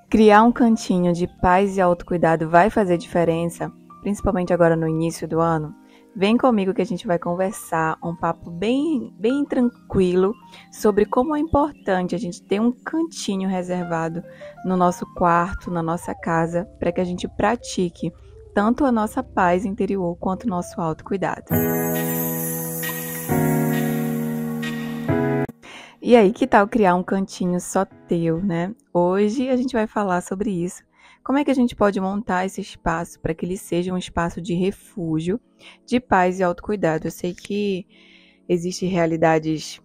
Criar um cantinho de paz e autocuidado vai fazer diferença, principalmente agora no início do ano? Vem comigo que a gente vai conversar um papo bem tranquilo sobre como é importante a gente ter um cantinho reservado no nosso quarto, na nossa casa, para que a gente pratique tanto a nossa paz interior quanto o nosso autocuidado. E aí, que tal criar um cantinho só teu, né? Hoje a gente vai falar sobre isso. Como é que a gente pode montar esse espaço para que ele seja um espaço de refúgio, de paz e autocuidado? Eu sei que existem realidades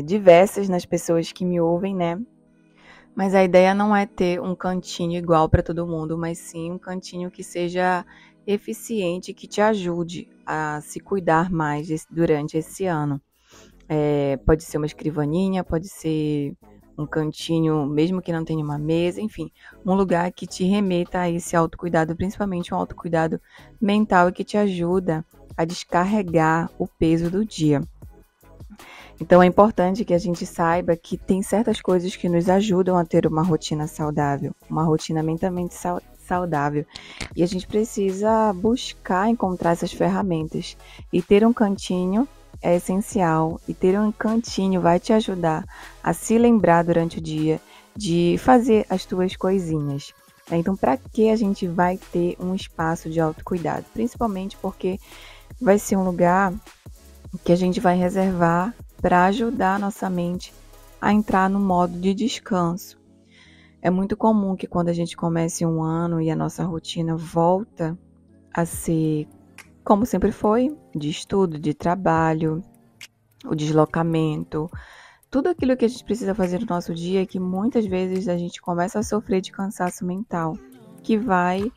diversas nas pessoas que me ouvem, né? Mas a ideia não é ter um cantinho igual para todo mundo, mas sim um cantinho que seja eficiente, que te ajude a se cuidar mais durante esse ano. Pode ser uma escrivaninha, pode ser um cantinho, mesmo que não tenha uma mesa, enfim, um lugar que te remeta a esse autocuidado, principalmente um autocuidado mental e que te ajuda a descarregar o peso do dia. Então é importante que a gente saiba que tem certas coisas que nos ajudam a ter uma rotina saudável, uma rotina mentalmente saudável. E a gente precisa buscar encontrar essas ferramentas. E ter um cantinho é essencial. E ter um cantinho vai te ajudar a se lembrar durante o dia de fazer as tuas coisinhas. Então, para que a gente vai ter um espaço de autocuidado? Principalmente porque vai ser um lugar que a gente vai reservar para ajudar a nossa mente a entrar no modo de descanso. É muito comum que quando a gente comece um ano e a nossa rotina volta a ser como sempre foi, de estudo, de trabalho, o deslocamento, tudo aquilo que a gente precisa fazer no nosso dia, que muitas vezes a gente começa a sofrer de cansaço mental, que vai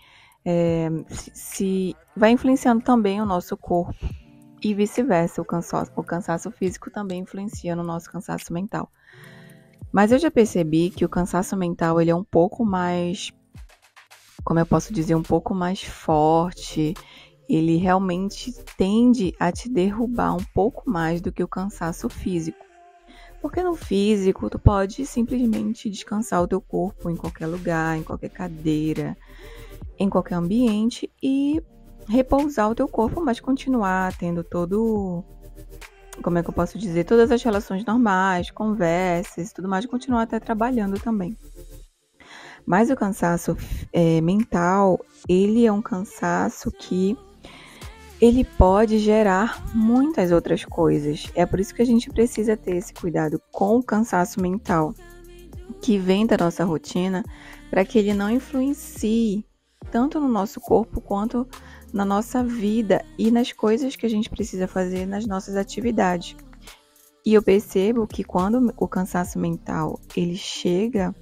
influenciando também o nosso corpo. E vice-versa, o cansaço físico também influencia no nosso cansaço mental. Mas eu já percebi que o cansaço mental ele é um pouco mais, como eu posso dizer, um pouco mais forte. Ele realmente tende a te derrubar um pouco mais do que o cansaço físico. Porque no físico, tu pode simplesmente descansar o teu corpo em qualquer lugar, em qualquer cadeira, em qualquer ambiente e repousar o teu corpo, mas continuar tendo como é que eu posso dizer, todas as relações normais, conversas e tudo mais, continuar até trabalhando também. Mas o cansaço mental, ele é um cansaço que ele pode gerar muitas outras coisas. É por isso que a gente precisa ter esse cuidado com o cansaço mental, que vem da nossa rotina, para que ele não influencie tanto no nosso corpo quanto na nossa vida e nas coisas que a gente precisa fazer nas nossas atividades. E eu percebo que quando o cansaço mental ele chega,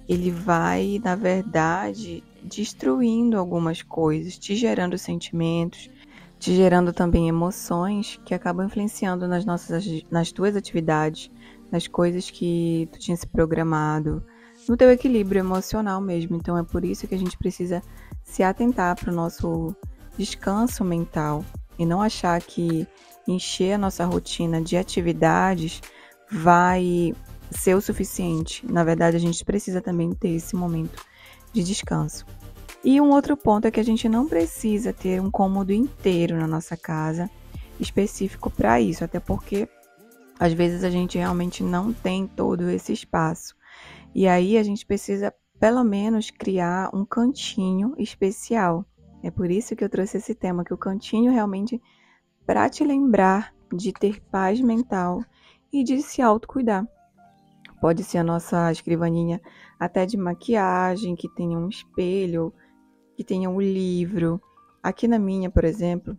ele vai, na verdade, destruindo algumas coisas, te gerando sentimentos, te gerando também emoções que acabam influenciando nas tuas atividades, nas coisas que tu tinha se programado, no teu equilíbrio emocional mesmo. Então é por isso que a gente precisa se atentar para o nosso descanso mental e não achar que encher a nossa rotina de atividades vai ser o suficiente. Na verdade, a gente precisa também ter esse momento de descanso. E um outro ponto é que a gente não precisa ter um cômodo inteiro na nossa casa específico para isso, até porque às vezes a gente realmente não tem todo esse espaço. E aí a gente precisa pelo menos criar um cantinho especial. É por isso que eu trouxe esse tema, que o cantinho realmente para te lembrar de ter paz mental e de se autocuidar. Pode ser a nossa escrivaninha até de maquiagem, que tenha um espelho, que tenha um livro. Aqui na minha, por exemplo,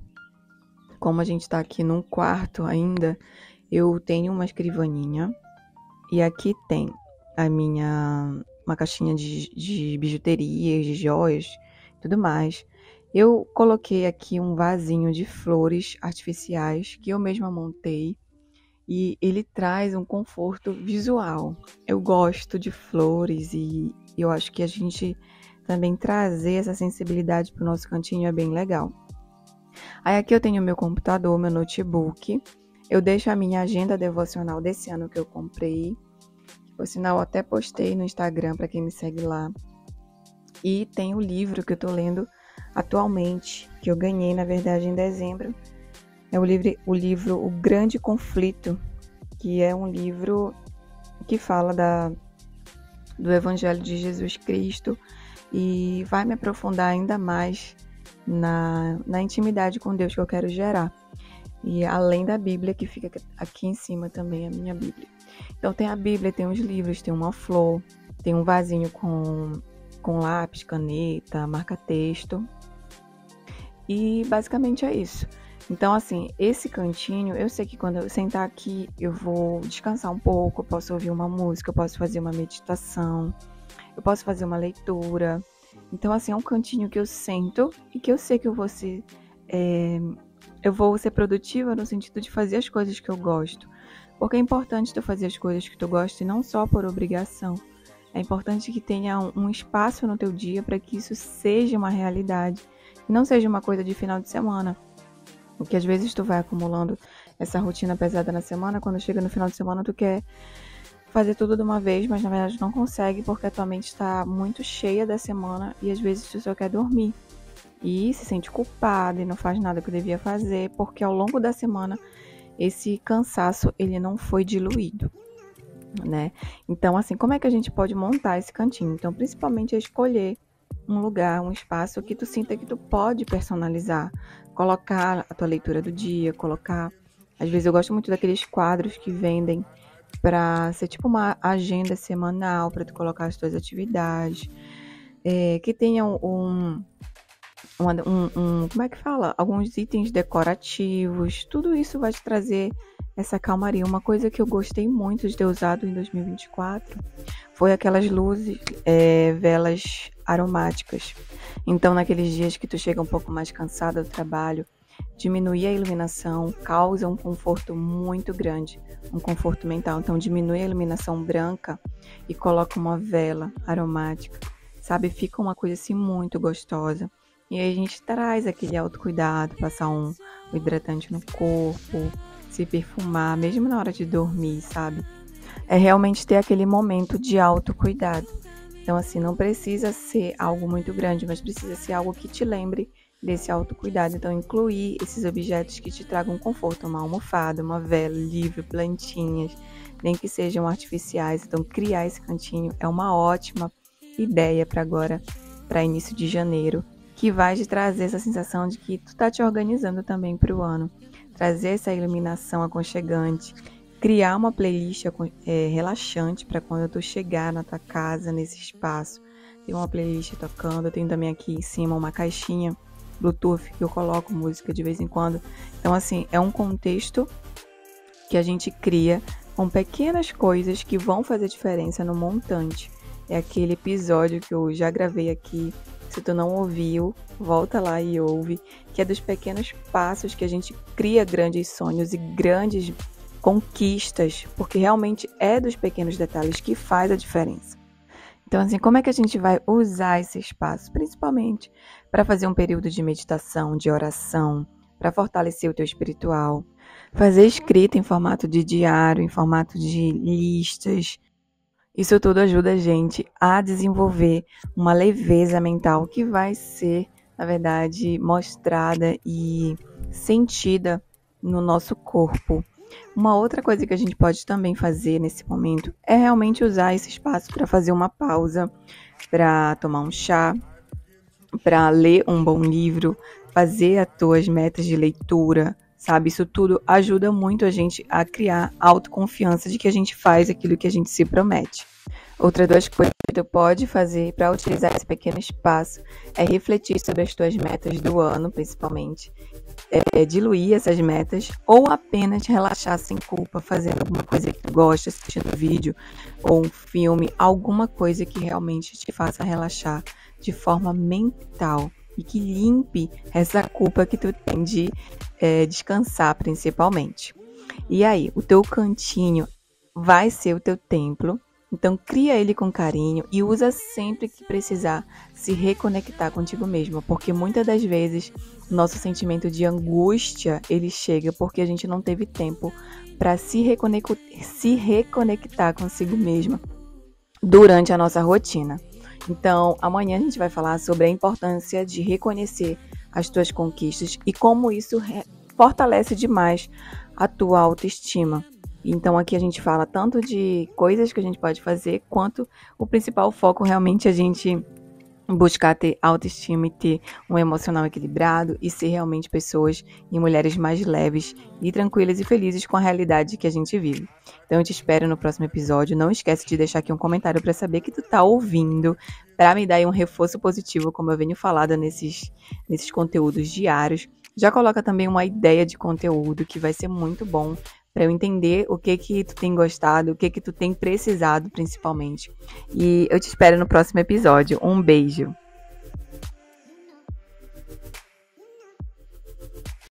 como a gente está aqui num quarto ainda, eu tenho uma escrivaninha e aqui tem uma caixinha de bijuterias, de joias e tudo mais. Eu coloquei aqui um vasinho de flores artificiais que eu mesma montei e ele traz um conforto visual. Eu gosto de flores e eu acho que a gente também trazer essa sensibilidade para o nosso cantinho é bem legal. Aí aqui eu tenho meu computador, meu notebook. Eu deixo a minha agenda devocional desse ano que eu comprei. Por sinal, eu até postei no Instagram para quem me segue lá. E tem o livro que eu tô lendo atualmente, que eu ganhei, na verdade, em dezembro. É o livro O Grande Conflito, que é um livro que fala do Evangelho de Jesus Cristo e vai me aprofundar ainda mais na intimidade com Deus que eu quero gerar. E além da Bíblia, que fica aqui em cima também, a minha Bíblia. Então tem a Bíblia, tem os livros, tem uma flor, tem um vasinho com lápis, caneta, marca-texto. E basicamente é isso. Então, assim, esse cantinho, eu sei que quando eu sentar aqui, eu vou descansar um pouco, eu posso ouvir uma música, eu posso fazer uma meditação, eu posso fazer uma leitura. Então, assim, é um cantinho que eu sento e que eu sei que eu vou ser produtiva no sentido de fazer as coisas que eu gosto. Porque é importante tu fazer as coisas que tu gosta e não só por obrigação. É importante que tenha um espaço no teu dia para que isso seja uma realidade e não seja uma coisa de final de semana. Porque às vezes tu vai acumulando essa rotina pesada na semana, quando chega no final de semana tu quer fazer tudo de uma vez, mas na verdade não consegue porque a tua mente está muito cheia da semana e às vezes tu só quer dormir. E se sente culpada e não faz nada que devia fazer, porque ao longo da semana esse cansaço ele não foi diluído, né? Então, assim, como é que a gente pode montar esse cantinho? Então, principalmente é escolher um lugar, um espaço que tu sinta que tu pode personalizar, colocar a tua leitura do dia, colocar... Às vezes eu gosto muito daqueles quadros que vendem para ser tipo uma agenda semanal, para tu colocar as tuas atividades, que tenham como é que fala? Alguns itens decorativos, tudo isso vai te trazer essa calmaria. Uma coisa que eu gostei muito de ter usado em 2024 foi aquelas luzes, velas aromáticas. Então, naqueles dias que tu chega um pouco mais cansada do trabalho, diminuir a iluminação causa um conforto muito grande, um conforto mental. Então, diminui a iluminação branca e coloca uma vela aromática, sabe? Fica uma coisa assim muito gostosa. E aí a gente traz aquele autocuidado, passar um hidratante no corpo, se perfumar, mesmo na hora de dormir, sabe? É realmente ter aquele momento de autocuidado. Então, assim, não precisa ser algo muito grande, mas precisa ser algo que te lembre desse autocuidado. Então, incluir esses objetos que te tragam conforto, uma almofada, uma vela, livro, plantinhas, nem que sejam artificiais. Então, criar esse cantinho é uma ótima ideia para agora, para início de janeiro, que vai te trazer essa sensação de que tu tá te organizando também para o ano. Trazer essa iluminação aconchegante, criar uma playlist relaxante para quando tu chegar na tua casa, nesse espaço. Tem uma playlist tocando, eu tenho também aqui em cima uma caixinha Bluetooth que eu coloco música de vez em quando. Então, assim, é um contexto que a gente cria com pequenas coisas que vão fazer diferença no montante. É aquele episódio que eu já gravei aqui. Se tu não ouviu, volta lá e ouve, que é dos pequenos passos que a gente cria grandes sonhos e grandes conquistas, porque realmente é dos pequenos detalhes que faz a diferença. Então, assim, como é que a gente vai usar esse espaço? Principalmente para fazer um período de meditação, de oração, para fortalecer o teu espiritual, fazer escrita em formato de diário, em formato de listas. Isso tudo ajuda a gente a desenvolver uma leveza mental que vai ser, na verdade, mostrada e sentida no nosso corpo. Uma outra coisa que a gente pode também fazer nesse momento é realmente usar esse espaço para fazer uma pausa, para tomar um chá, para ler um bom livro, fazer as tuas metas de leitura, sabe? Isso tudo ajuda muito a gente a criar autoconfiança de que a gente faz aquilo que a gente se promete. Outra das coisas que tu pode fazer para utilizar esse pequeno espaço é refletir sobre as tuas metas do ano, principalmente. Diluir essas metas ou apenas relaxar sem culpa, fazendo alguma coisa que tu gosta, assistindo um vídeo ou um filme, alguma coisa que realmente te faça relaxar de forma mental e que limpe essa culpa que tu tem de descansar, principalmente. E aí, o teu cantinho vai ser o teu templo, Então, cria ele com carinho e usa sempre que precisar se reconectar contigo mesma, porque muitas das vezes nosso sentimento de angústia, ele chega porque a gente não teve tempo para se reconectar consigo mesma durante a nossa rotina. Então, amanhã a gente vai falar sobre a importância de reconhecer as tuas conquistas e como isso fortalece demais a tua autoestima. Então, aqui a gente fala tanto de coisas que a gente pode fazer, quanto o principal foco realmente é a gente buscar ter autoestima e ter um emocional equilibrado e ser realmente pessoas e mulheres mais leves e tranquilas e felizes com a realidade que a gente vive. Então eu te espero no próximo episódio. Não esquece de deixar aqui um comentário para saber que tu tá ouvindo, para me dar aí um reforço positivo, como eu venho falando nesses conteúdos diários. Já coloca também uma ideia de conteúdo que vai ser muito bom para eu entender o que tu tem gostado, o que tu tem precisado principalmente. E eu te espero no próximo episódio. Um beijo!